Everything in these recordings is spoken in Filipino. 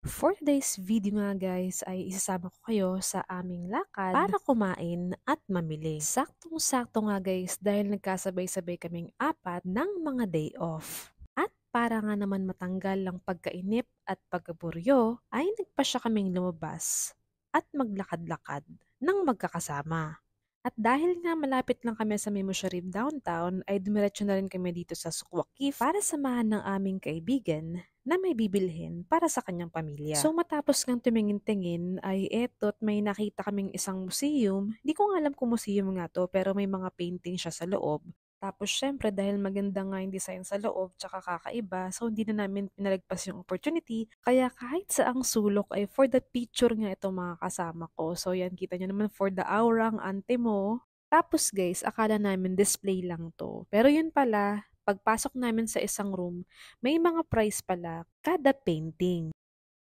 For today's video nga guys ay isasama ko kayo sa aming lakad para kumain at mamili. Saktong-sakto nga guys dahil nagkasabay-sabay kaming apat ng mga day off. At para nga naman matanggal ang pagkainip at pagkaburyo ay nagpasya kaming lumabas at maglakad-lakad ng magkakasama. At dahil nga malapit lang kami sa Memo Sharif downtown, ay dumiretso na rin kami dito sa Sukwakif para samahan ng aming kaibigan na may bibilhin para sa kanyang pamilya. So matapos ngang tumingin-tingin ay eto't may nakita kaming isang museum. Di ko nga alam kung museum nga to pero may mga painting siya sa loob. Tapos syempre dahil maganda nga yung design sa loob tsaka kakaiba, so hindi na namin pinalagpas yung opportunity. Kaya kahit saang sulok ay for the picture nga ito mga kasama ko. So yan, kita nyo naman for the aurang antemo. Tapos guys, akala namin display lang to. Pero yun pala, pagpasok namin sa isang room, may mga price pala kada painting.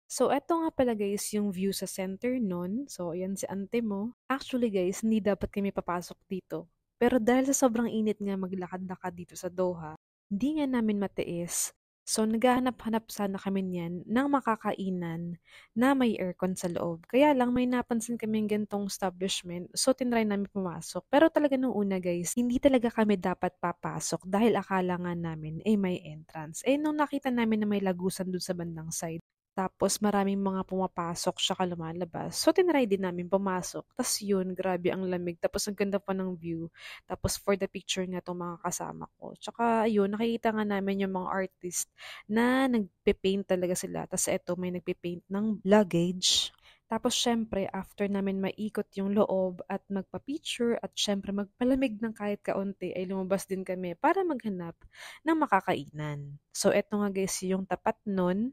So, eto nga pala guys yung view sa center nun. So, ayan si Antemo. Actually guys, hindi dapat kami papasok dito. Pero dahil sa sobrang init nga maglakad-lakad dito sa Doha, hindi nga namin matiis. So, naghahanap-hanap sana kami niyan ng makakainan na may aircon sa loob. Kaya lang may napansin kaming gantong establishment, so tinry namin pumasok. Pero talaga nung una guys, hindi talaga kami dapat papasok dahil akala nga namin ay may entrance. Eh nung nakita namin na may lagusan dun sa bandang side, tapos maraming mga pumapasok tsaka lumalabas. So, tinry din namin pumasok. Tapos yun, grabe ang lamig. Tapos ang ganda pa ng view. Tapos for the picture nga itong mga kasama ko. Tsaka yun, nakikita nga namin yung mga artist na nagpe-paint talaga sila. Tapos eto, may nagpe-paint ng luggage. Tapos syempre, after namin maikot yung loob at magpa-picture at syempre magpalamig ng kahit kaunti, ay lumabas din kami para maghanap ng makakainan. So, eto nga guys, yung tapat nun.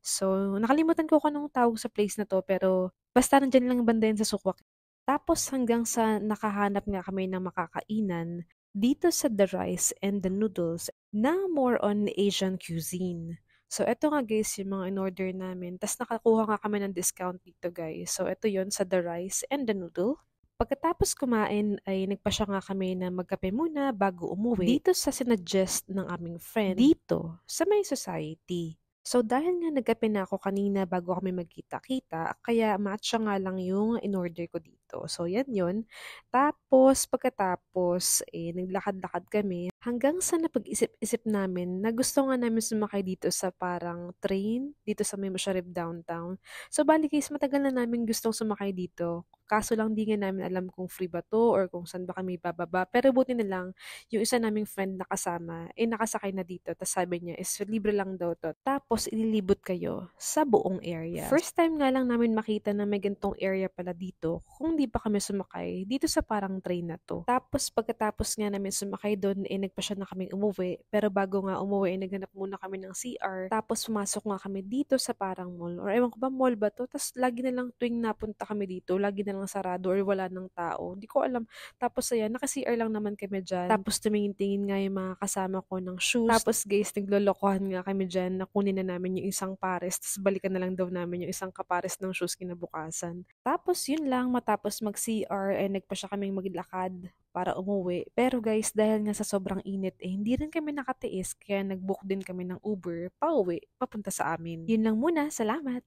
So, nakalimutan ko kung anong tawag sa place na to, pero basta nandyan lang banda yun sa Sukwak. Tapos hanggang sa nakahanap nga kami ng makakainan dito sa The Rice and the Noodles na more on Asian cuisine. So, eto nga guys, yung mga in-order namin. Tapos nakakuha nga kami ng discount dito guys. So, eto yon sa The Rice and the Noodle. Pagkatapos kumain ay nagpasya nga kami na magkape muna bago umuwi dito sa sinuggest ng aming friend dito sa may society. So dahil nga nagkape na ako kanina bago kami magkita-kita, kaya matcha nga lang yung in-order ko dito. So yan yun. Tapos pagkatapos, naglakad-lakad kami hanggang sa napag-isip-isip namin na gusto nga namin sumakay dito sa parang train dito sa may Musharraf downtown. So bali guys, matagal na namin gustong sumakay dito. Kaso lang di nga namin alam kung free ba to or kung saan ba kami bababa. Pero buti na lang, yung isa naming friend na kasama, nakasakay na dito. Tapos sabi niya, is libre lang daw to. Tapos ililibot kayo sa buong area. First time nga lang namin makita na may gantong area pala dito, kung di pa kami sumakay, dito sa parang train na to. Tapos pagkatapos nga namin sumakay doon, nagpa siya na kaming umuwi. Pero bago nga umuwi, naghanap muna kami ng CR. Tapos pumasok nga kami dito sa parang mall. Or ewan ko ba mall ba to? Tapos lagi na lang tuwing napunta kami dito, lagi na lang sarado or wala ng tao. Hindi ko alam. Tapos ayan, naka-CR lang naman kami dyan. Tapos tumingin-tingin nga yung mga kasama ko ng shoes. Tapos guys, naglolokohan nga kami dyan. Nakunin na namin yung isang pares. Tapos balikan na lang daw namin yung isang kapares ng shoes kinabukasan. Tapos yun lang, matapos mag-CR, nagpa siya kaming maglakad para umuwi. Pero guys, dahil nga sa sobrang init, hindi rin kami nakatiis. Kaya nag-book din kami ng Uber pauwi, papunta sa amin. Yun lang muna. Salamat!